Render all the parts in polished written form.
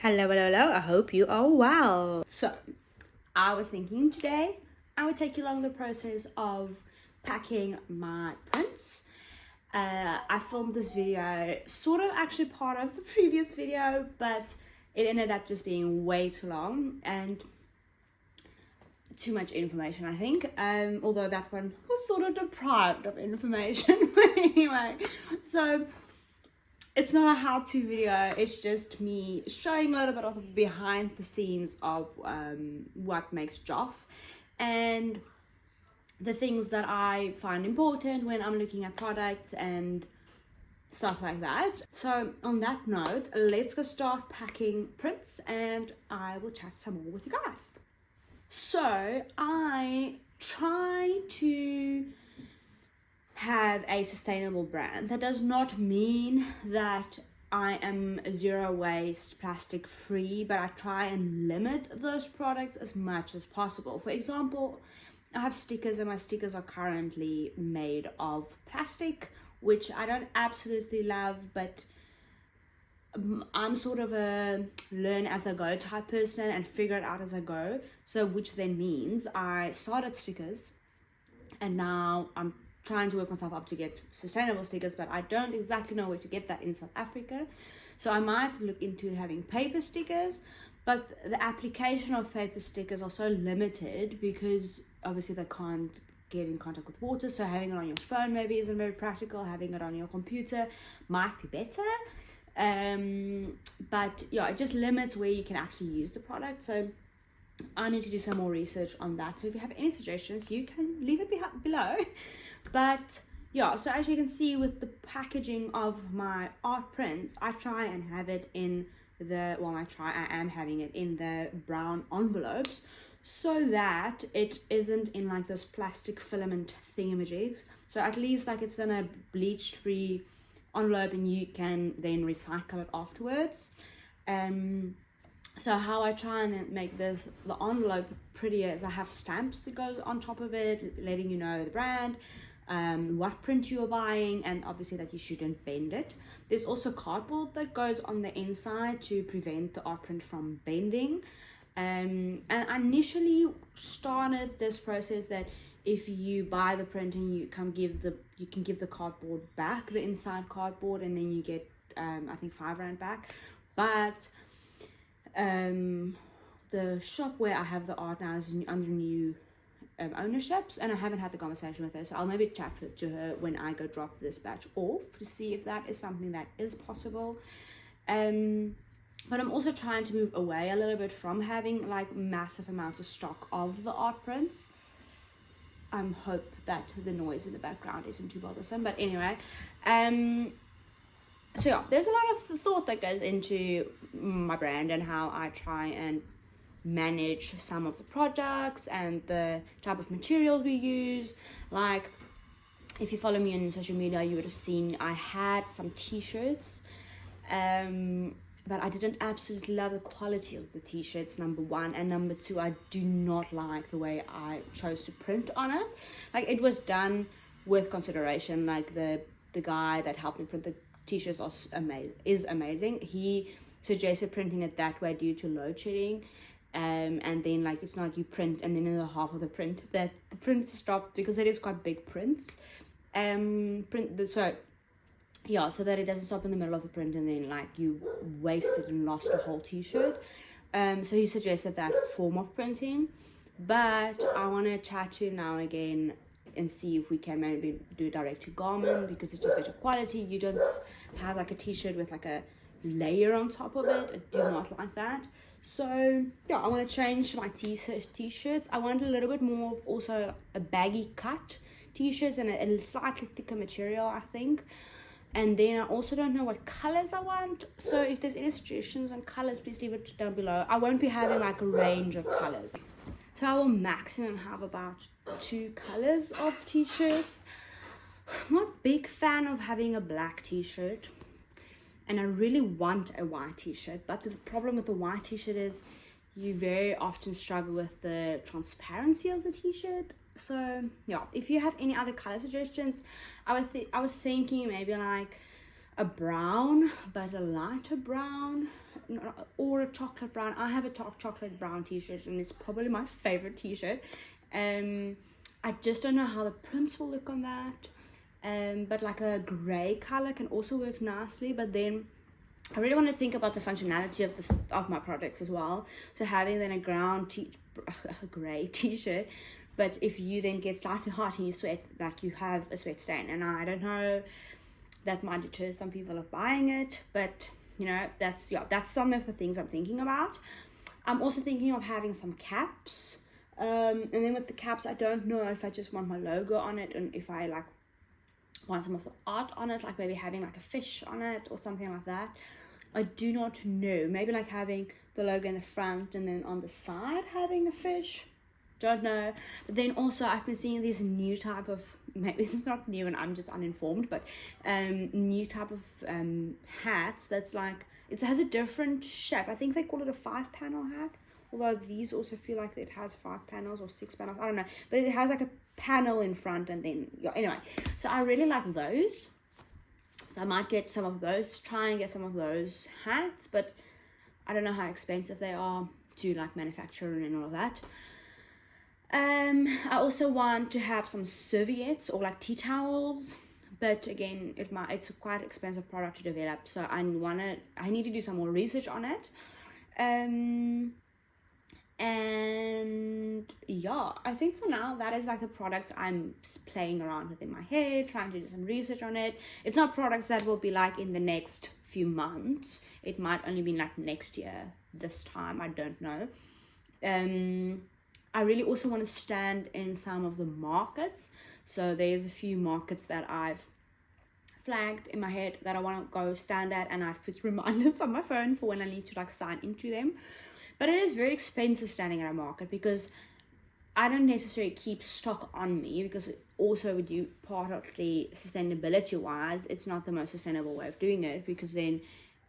Hello, hello, hello. I hope you are well. So, I was thinking today I would take you along the process of packing my prints. I filmed this video, sort of actually part of the previous video, but it ended up just being way too long and too much information, I think. Although that one was sort of deprived of information. But anyway, so it's not a how-to video, it's just me showing a little bit of the behind the scenes of what makes Joff and the things that I find important when I'm looking at products and stuff like that. So on that note, let's go start packing prints and I will chat some more with you guys. So I try to have a sustainable brand. That does not mean that I am zero waste, plastic free, but I try and limit those products as much as possible. For example, I have stickers and my stickers are currently made of plastic, which I don't absolutely love, but I'm sort of a learn as I go type person and figure it out as I go. So which then means I started stickers and now I'm trying to work myself up to get sustainable stickers, but I don't exactly know where to get that in South Africa. So I might look into having paper stickers, but the application of paper stickers are so limited because obviously they can't get in contact with water. So having it on your phone maybe isn't very practical. Having it on your computer might be better. But yeah, it just limits where you can actually use the product. So I need to do some more research on that. So if you have any suggestions, you can leave it below. But yeah, so as you can see with the packaging of my art prints, I try and have it in I am having it in the brown envelopes so that it isn't in like those plastic filament thingamajigs. So at least like it's in a bleached free envelope and you can then recycle it afterwards. So how I try and make the envelope prettier is I have stamps that goes on top of it, letting you know the brand, what print you are buying, and obviously that you shouldn't bend it. There's also cardboard that goes on the inside to prevent the art print from bending. And I initially started this process that if you buy the print and you can give the cardboard back, the inside cardboard, and then you get I think R5 back. But the shop where I have the art now is under new ownerships, and I haven't had the conversation with her, so I'll maybe chat to her when I go drop this batch off to see if that is something that is possible. But I'm also trying to move away a little bit from having like massive amounts of stock of the art prints. I hope that the noise in the background isn't too bothersome, but anyway, so yeah, there's a lot of thought that goes into my brand and how I try and manage some of the products and the type of materials we use. Like if you follow me on social media, you would have seen I had some t-shirts, but I didn't absolutely love the quality of the t-shirts, number one, and number two, I do not like the way I chose to print on it. Like it was done with consideration. Like the guy that helped me print the t-shirts is amazing. He suggested printing it that way due to load shedding. And then like it's not you print and then in the half of the print that the print stopped because it is quite big prints. So that it doesn't stop in the middle of the print and then like you wasted and lost a whole t-shirt. So he suggested that form of printing, but I want to chat to him now again and see if we can maybe do direct to garment because it's just better quality. You don't have like a t-shirt with like a layer on top of it. I do not like that. So yeah, I want to change my t-shirts. I want a little bit more of also a baggy cut t-shirts and a slightly thicker material, I think. And then I also don't know what colors I want. So if there's any suggestions on colors, please leave it down below. I won't be having like a range of colors. So I will maximum have about 2 colors of t-shirts. I'm not a big fan of having a black t-shirt. And I really want a white t-shirt, but the problem with the white t-shirt is you very often struggle with the transparency of the t-shirt. So yeah, if you have any other color suggestions, I was thinking maybe like a brown, but a lighter brown, or a chocolate brown. I have a chocolate brown t-shirt, and it's probably my favorite t-shirt. I just don't know how the prints will look on that. But like a grey color can also work nicely. But then I really want to think about the functionality of my products as well. So having then a grey t-shirt, but if you then get slightly hot and you sweat, like you have a sweat stain, and I don't know, that might deter some people of buying it. But you know, that's some of the things I'm thinking about. I'm also thinking of having some caps, and then with the caps, I don't know if I just want my logo on it, and if I like want some of the art on it, like maybe having like a fish on it or something like that. I do not know. Maybe like having the logo in the front and then on the side having a fish. Don't know. But then also I've been seeing this new type of, maybe it's not new and I'm just uninformed, but new type of hats that's like, it has a different shape. I think they call it a 5-panel hat, although these also feel like it has 5 panels or 6 panels, I don't know, but it has like a panel in front, and then anyway, so I really like those. So I might get some of those, try and get some of those hats, but I don't know how expensive they are to like manufacture and all of that. I also want to have some serviettes or like tea towels, but again, it's a quite expensive product to develop, so I need to do some more research on it. And yeah, I think for now that is like the products I'm playing around with in my head, trying to do some research on it. It's not products that will be like in the next few months. It might only be like next year, this time, I don't know. I really also want to stand in some of the markets. So there's a few markets that I've flagged in my head that I want to go stand at, and I've put reminders on my phone for when I need to like sign into them. But it is very expensive standing at a market, because I don't necessarily keep stock on me, because also with you, partly sustainability wise, it's not the most sustainable way of doing it, because then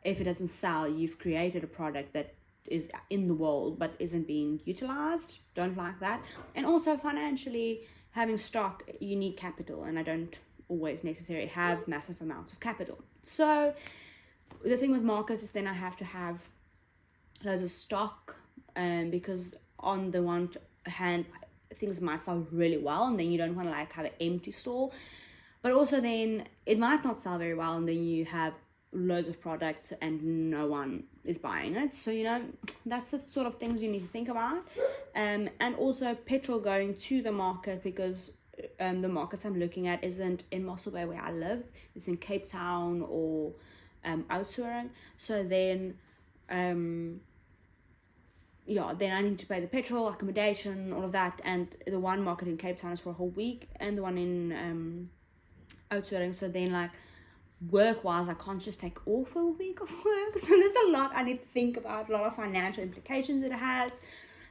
if it doesn't sell, you've created a product that is in the world but isn't being utilized. Don't like that. And also financially, having stock, you need capital, and I don't always necessarily have massive amounts of capital. So the thing with markets is then I have to have loads of stock, because on the one hand things might sell really well, and then you don't want to like have an empty store, but also then it might not sell very well, and then you have loads of products and no one is buying it. So you know, that's the sort of things you need to think about. And also petrol going to the market, because the markets I'm looking at isn't in Mossel Bay where I live, it's in Cape Town or Oudtshoorn. So then then I need to pay the petrol, accommodation, all of that, and the one market in Cape Town is for a whole week, and the one in Oudtshoorn. So then like work-wise, I can't just take off a week of work. So there's a lot I need to think about, a lot of financial implications it has.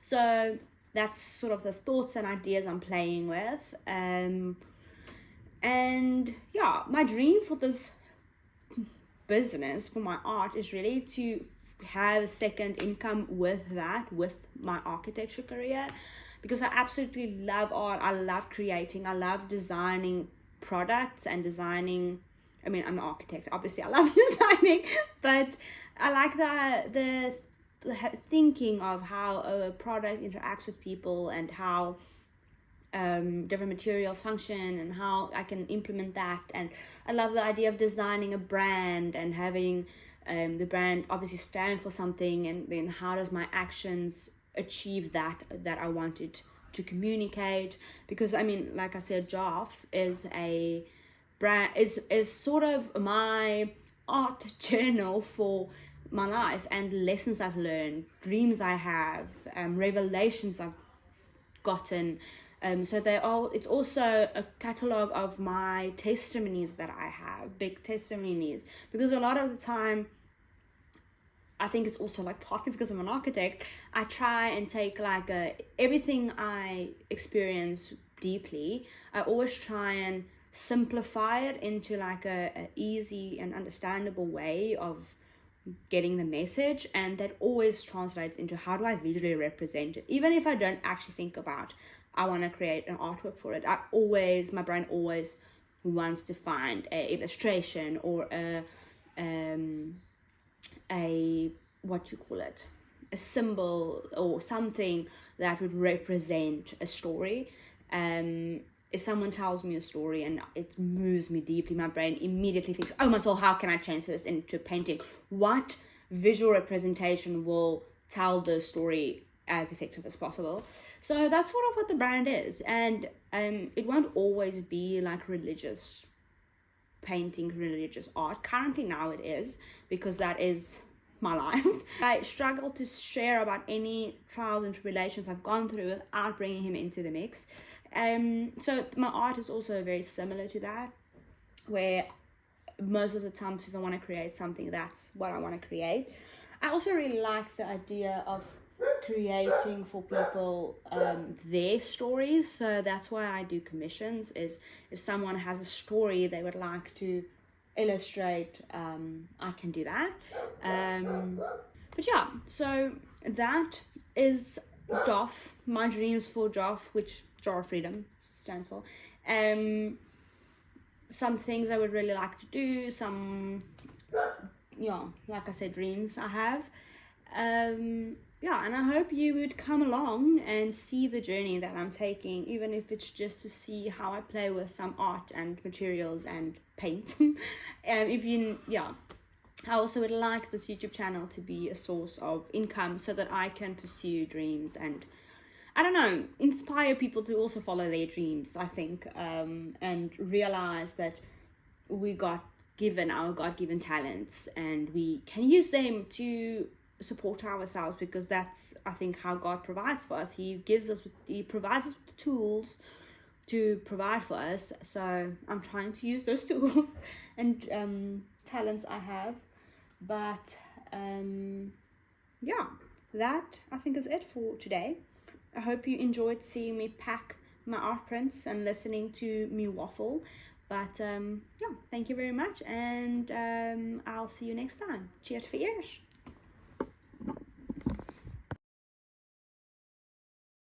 So that's sort of the thoughts and ideas I'm playing with. And yeah, my dream for this business, for my art, is really to have a second income with my architecture career, because I absolutely love art. I love creating, I love designing products and designing, I mean, I'm an architect, obviously I love designing, but I like the thinking of how a product interacts with people, and how different materials function, and how I can implement that. And I love the idea of designing a brand and having the brand obviously stand for something, and then how does my actions achieve that I wanted to communicate. Because I mean, like I said, Joff is a brand, is sort of my art journal for my life, and lessons I've learned, dreams I have, revelations I've gotten. So it's also a catalogue of my testimonies that I have, big testimonies, because a lot of the time, I think it's also like partly because I'm an architect, I try and take like everything I experience deeply, I always try and simplify it into like a easy and understandable way of getting the message, and that always translates into how do I visually represent it. Even if I don't actually think about I want to create an artwork for it, my brain always wants to find a illustration or a what you call it, a symbol or something that would represent a story. If someone tells me a story and it moves me deeply, my brain immediately thinks, oh my soul, how can I change this into a painting? What visual representation will tell the story as effective as possible? So that's sort of what the brand is. And it won't always be like religious painting, religious art. Currently now it is, because that is my life. I struggle to share about any trials and tribulations I've gone through without bringing him into the mix. So my art is also very similar to that, where most of the time if I want to create something, that's what I want to create. I also really like the idea of creating for people their stories. So that's why I do commissions, is if someone has a story they would like to illustrate, I can do that. But yeah, so that is JOF, my dreams for JOF, which Jar of Freedom stands for. Some things I would really like to do, some, like I said, dreams I have. And I hope you would come along and see the journey that I'm taking, even if it's just to see how I play with some art and materials and paint. I also would like this YouTube channel to be a source of income so that I can pursue dreams and, I don't know, inspire people to also follow their dreams, I think, and realize that we got given our God-given talents and we can use them to support ourselves, because that's, I think, how God provides for us. He provides us with the tools to provide for us. So I'm trying to use those tools and talents I have. But that I think is it for today. I hope you enjoyed seeing me pack my art prints and listening to me waffle. But thank you very much, and I'll see you next time. Cheers for eers.